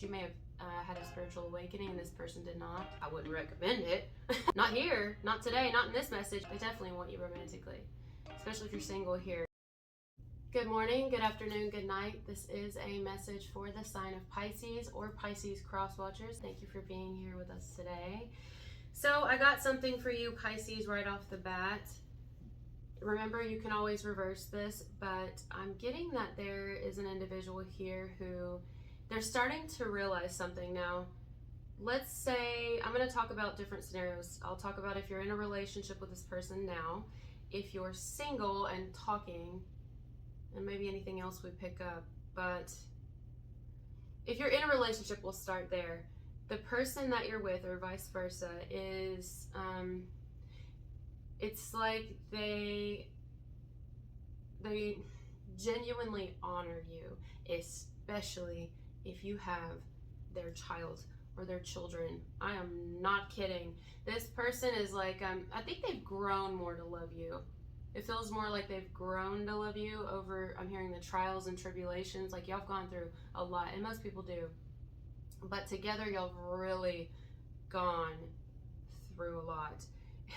You may have had a spiritual awakening and this person did not. I wouldn't recommend it. Not here, not today, not in this message. They definitely want you romantically, especially if you're single here. Good morning, good afternoon, good night. This is a message for the sign of Pisces or Pisces cross watchers. Thank you for being here with us today. So I got something for you, Pisces, right off the bat. Remember, you can always reverse this, but I'm getting that there is an individual here who they're starting to realize something now. Let's say, I'm going to talk about different scenarios. I'll talk about if you're in a relationship with this person now, if you're single and talking, and maybe anything else we pick up. But if you're in a relationship, we'll start there. The person that you're with, or vice versa, is, it's like they genuinely honor you, especially if you have their child or their children. I am not kidding. This person is like, I think they've grown more to love you. It feels more like they've grown to love you over, I'm hearing the trials and tribulations, like y'all have gone through a lot, and most people do. But together y'all have really gone through a lot.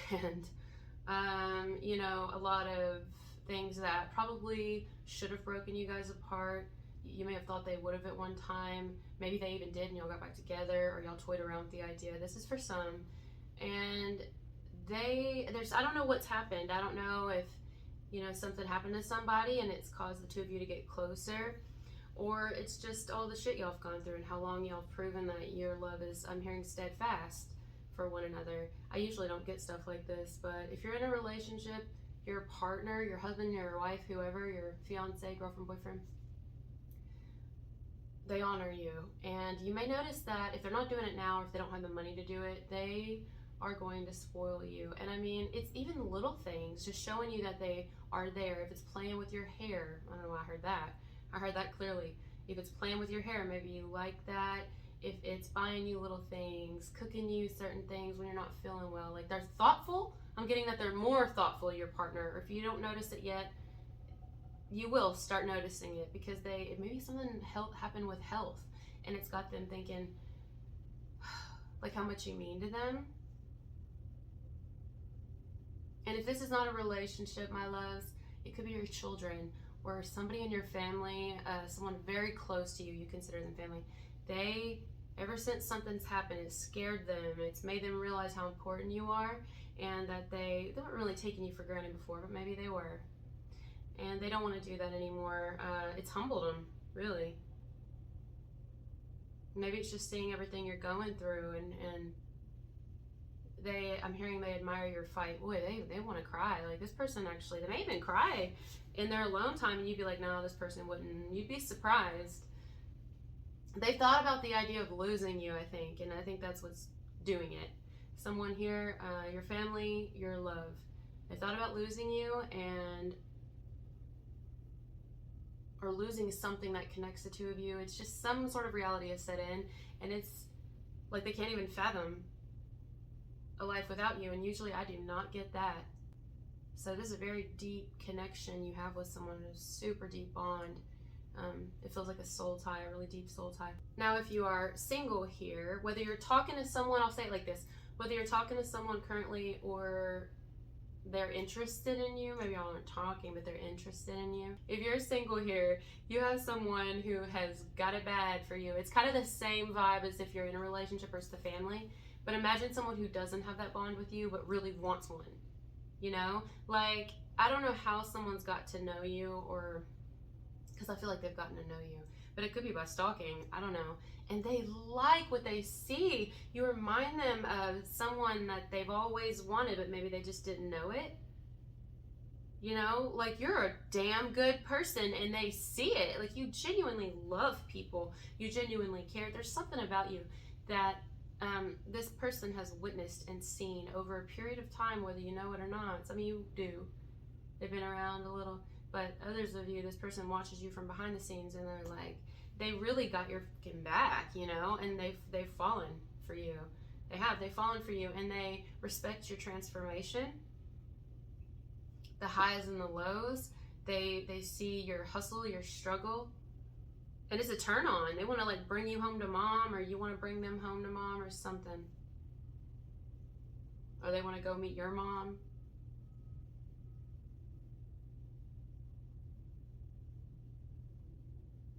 And, you know, a lot of things that probably should have broken you guys apart. You may have thought they would have at one time. Maybe they even did and y'all got back together, or y'all toyed around with the idea. This is for some. And I don't know what's happened. I don't know if, you know, something happened to somebody and it's caused the two of you to get closer, or it's just all the shit y'all have gone through and how long y'all have proven that your love is, I'm hearing, steadfast for one another. I usually don't get stuff like this, but if you're in a relationship, your partner, your husband, your wife, whoever, your fiance, girlfriend, boyfriend, they honor you. And you may notice that if they're not doing it now, or if they don't have the money to do it, they are going to spoil you. And I mean, it's even little things, just showing you that they are there. If it's playing with your hair, I don't know why I heard that. I heard that clearly. If it's playing with your hair, maybe you like that. If it's buying you little things, cooking you certain things when you're not feeling well, like they're thoughtful. I'm getting that they're more thoughtful, your partner. Or if you don't notice it yet, you will start noticing it, because maybe something happened with health and it's got them thinking like how much you mean to them. And if this is not a relationship, my loves, it could be your children or somebody in your family, someone very close to you, you consider them family. They, ever since something's happened, it scared them. It's made them realize how important you are, and that they weren't really taking you for granted before, but maybe they were. And they don't want to do that anymore. It's humbled them, really. Maybe it's just seeing everything you're going through, and I'm hearing they admire your fight. Boy, they want to cry. Like, this person actually, they may even cry in their alone time, and you'd be like, no, this person wouldn't. You'd be surprised. They thought about the idea of losing you, I think, and I think that's what's doing it. Someone here, your family, your love. They thought about losing you, or losing something that connects the two of you. It's just some sort of reality has set in, and it's like they can't even fathom a life without you, and usually I do not get that. So this is a very deep connection you have with someone, who's super deep bond. It feels like a soul tie, a really deep soul tie. Now, if you are single here, whether you're talking to someone, I'll say it like this, whether you're talking to someone currently or they're interested in you, maybe y'all aren't talking, but they're interested in you. If you're single here, you have someone who has got it bad for you. It's kind of the same vibe as if you're in a relationship versus the family, but imagine someone who doesn't have that bond with you, but really wants one, you know? Like, I don't know how someone's got to know you, or, because I feel like they've gotten to know you, but it could be by stalking, I don't know. And they like what they see. You remind them of someone that they've always wanted, but maybe they just didn't know it. You know, like, you're a damn good person, and they see it. Like, you genuinely love people. You genuinely care. There's something about you that this person has witnessed and seen over a period of time, whether you know it or not. Some of you do. They've been around a little. But others of you, this person watches you from behind the scenes, and they're like, they really got your fucking back, you know, and they've fallen for you. They've fallen for you, and they respect your transformation, the highs and the lows. They see your hustle, your struggle, And it's a turn on. They want to like bring you home to mom, or you want to bring them home to mom or something. Or they want to go meet your mom.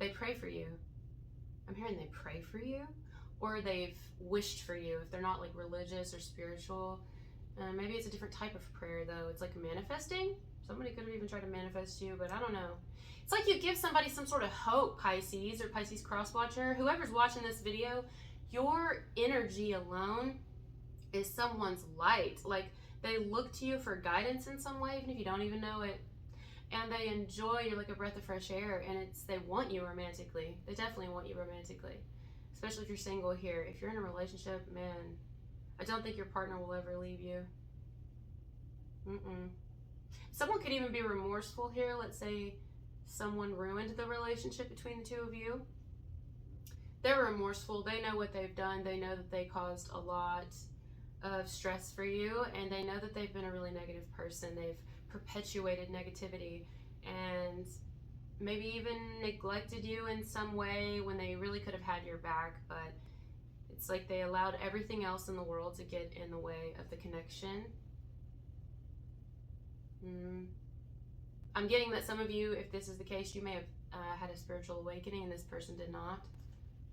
They pray for you. I'm hearing they pray for you, or they've wished for you if they're not like religious or spiritual. Maybe it's a different type of prayer though. It's like manifesting. Somebody could have even tried to manifest you, but I don't know. It's like you give somebody some sort of hope, Pisces or Pisces cross watcher. Whoever's watching this video, your energy alone is someone's light. Like they look to you for guidance in some way, even if you don't even know it. And they enjoy, you're like a breath of fresh air, and they want you romantically. They definitely want you romantically. Especially if you're single here. If you're in a relationship, man, I don't think your partner will ever leave you. Someone could even be remorseful here. Let's say someone ruined the relationship between the two of you. They're remorseful. They know what they've done. They know that they caused a lot of stress for you, and they know that they've been a really negative person. They've perpetuated negativity and maybe even neglected you in some way when they really could have had your back, but it's like they allowed everything else in the world to get in the way of the connection. I'm getting that some of you, if this is the case, you may have had a spiritual awakening and this person did not.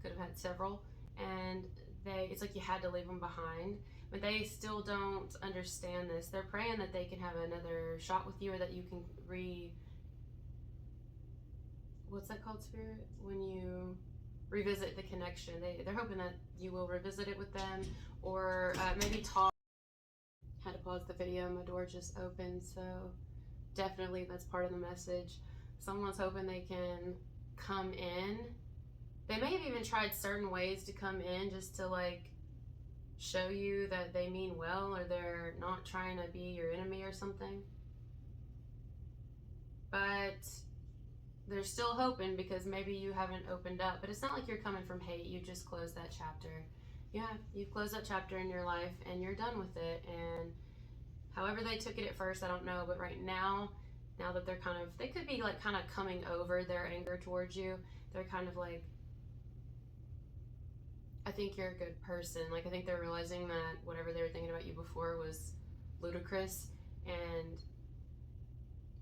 Could have had several, and it's like you had to leave them behind, but they still don't understand this. They're praying that they can have another shot with you, or that you can what's that called, Spirit? When you revisit the connection. They're hoping that you will revisit it with them, or maybe talk. Had to pause the video, my door just opened, so definitely that's part of the message. Someone's hoping they can come in. They may have even tried certain ways to come in just to like show you that they mean well, or they're not trying to be your enemy or something. But they're still hoping because maybe you haven't opened up. But it's not like you're coming from hate. You just closed that chapter. Yeah, you've closed that chapter in your life and you're done with it. And however they took it at first, I don't know. But right now that they're they could be like kind of coming over their anger towards you. They're kind of like, I think you're a good person. Like, I think they're realizing that whatever they were thinking about you before was ludicrous, and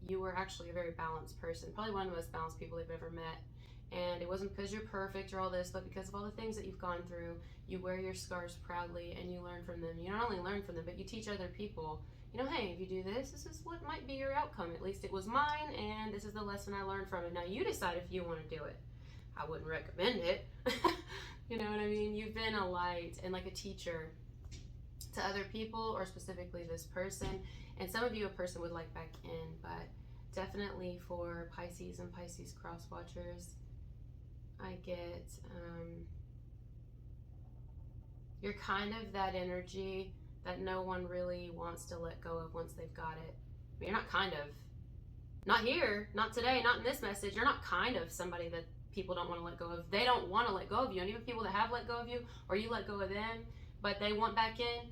you were actually a very balanced person, probably one of the most balanced people they've ever met. And it wasn't because you're perfect or all this, but because of all the things that you've gone through. You wear your scars proudly and you learn from them. You not only learn from them, but you teach other people, you know, hey, if you do this, this is what might be your outcome. At least it was mine, and this is the lesson I learned from it. Now you decide if you want to do it. I wouldn't recommend it. You know what I mean? You've been a light and like a teacher to other people, or specifically this person. And some of you, a person would like back in, but definitely for Pisces and Pisces cross watchers, I get you're kind of that energy that no one really wants to let go of once they've got it. I mean, you're not kind of. Not here, not today, not in this message. You're not kind of somebody that people don't want to let go of. They don't want to let go of you. And even people that have let go of you, or you let go of them, but they want back in,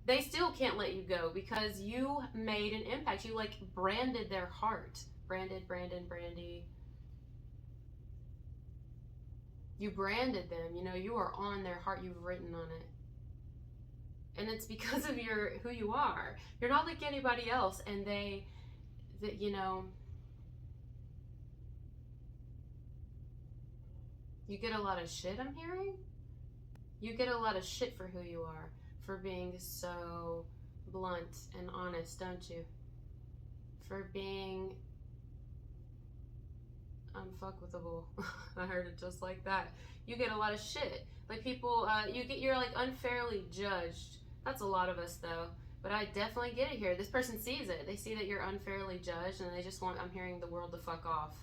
they still can't let you go because you made an impact. You like branded their heart. Branded, Brandon, Brandy. You branded them. You know, you are on their heart. You've written on it. And it's because of who you are. You're not like anybody else. And you know, you get a lot of shit, I'm hearing. You get a lot of shit for who you are, for being so blunt and honest, don't you? For being unfuckwithable. I heard it just like that. You get a lot of shit. Like people, you're like unfairly judged. That's a lot of us though. But I definitely get it here. This person sees it. They see that you're unfairly judged, and they just want, I'm hearing, the world to fuck off.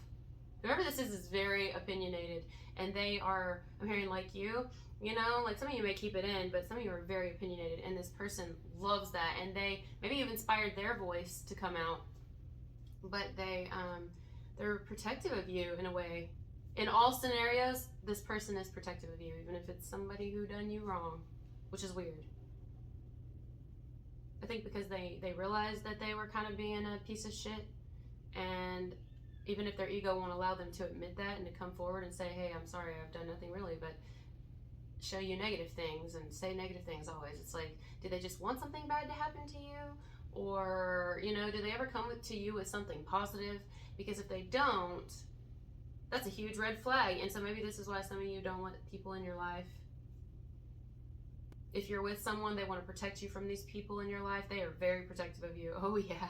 Whoever this is very opinionated, and they are, I'm hearing, like you know, like some of you may keep it in, but some of you are very opinionated, and this person loves that, and they maybe you've inspired their voice to come out, but they're protective of you in a way. In all scenarios, this person is protective of you, even if it's somebody who done you wrong, which is weird. I think because they realized that they were kind of being a piece of shit, and even if their ego won't allow them to admit that and to come forward and say, hey, I'm sorry, I've done nothing really, but show you negative things and say negative things always. It's like, do they just want something bad to happen to you? Or, you know, do they ever come to you with something positive? Because if they don't, that's a huge red flag. And so maybe this is why some of you don't want people in your life. If you're with someone, they want to protect you from these people in your life. They are very protective of you. Oh yeah.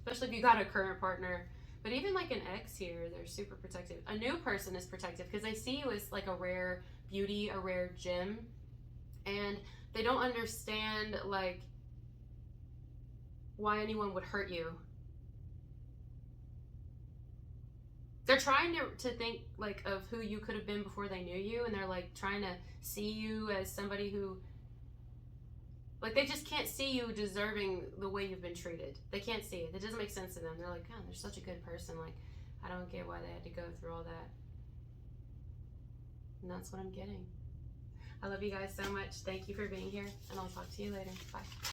Especially if you got a current partner. But even like an ex here, they're super protective. A new person is protective because they see you as like a rare beauty, a rare gem. And they don't understand like why anyone would hurt you. They're trying to think like of who you could have been before they knew you, and they're like trying to see you as somebody who, like, they just can't see you deserving the way you've been treated. They can't see it. It doesn't make sense to them. They're like, God, they're such a good person. Like, I don't get why they had to go through all that. And that's what I'm getting. I love you guys so much. Thank you for being here, and I'll talk to you later. Bye.